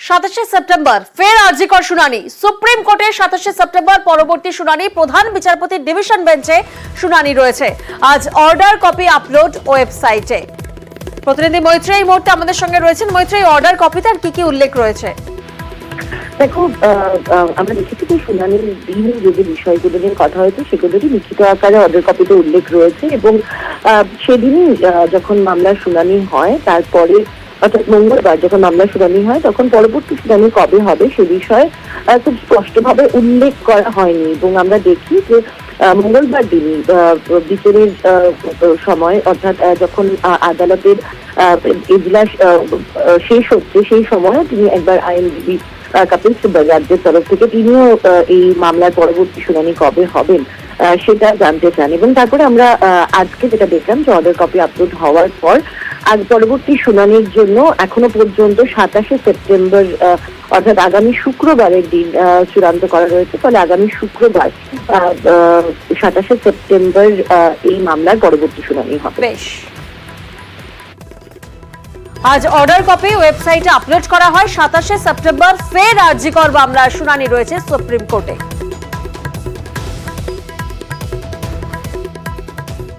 27 September ফের আরজিকর শুনানি। Supreme কোর্টে 27 সেপ্টেম্বর পরবর্তী শুনানি। প্রধান বিচারপতির ডিভিশন বেঞ্চে শুনানি রয়েছে। আজ অর্ডার কপি আপলোড ওয়েবসাইটে। প্রতিনিধি মৈত্রী এই মুহূর্তে আমাদের সঙ্গে রয়েছেন। মৈত্রী, অর্ডার কপিতে আর কি উল্লেখ রয়েছে? দেখো, আমরা দেখেছি যে শুনানির দিন যে বিষয়গুলো নিয়ে কথা হয়েছে সেগুলোরই লিখিত আকারে অর্ডার কপিতে উল্লেখ রয়েছে এবং সেদিনই যখন মামলার শুনানি হয় তারপরে অর্থাৎ মঙ্গলবার যখন মামলার শুনানি হয় তখন পরবর্তী শুনানি কবে হবে সে বিষয়ে খুব স্পষ্টভাবে উল্লেখ করা হয়নি এবং আমরা দেখি যে মঙ্গলবার দিনই বিচারের সময় অর্থাৎ যখন আদালতের এজলাস শেষ হচ্ছে সেই সময় তিনি একবার আইনজীবী কপিল সিব্বল রাজ্যের তরফ থেকে তিনিও এই মামলার পরবর্তী শুনানি কবে হবেন সেটা জানতে চান এবং তারপরে আমরা আজকে যেটা দেখলাম যে অর্ডার কপি আপলোড হওয়ার পর আজ পরবর্তী শুনানির জন্য এখনো পর্যন্ত 27 সেপ্টেম্বর অর্থাৎ আগামী শুক্রবারের দিন চূড়ান্ত করা রয়েছে। ফলে আগামী শুক্রবার 27 সেপ্টেম্বর এই মামলার পরবর্তী শুনানি হবে। বেশ, আজ অর্ডার কপি ওয়েবসাইটে আপলোড করা হয়। 27 সেপ্টেম্বর ফের আরজিকর মামলার শুনানি রয়েছে সুপ্রিম কোর্টে।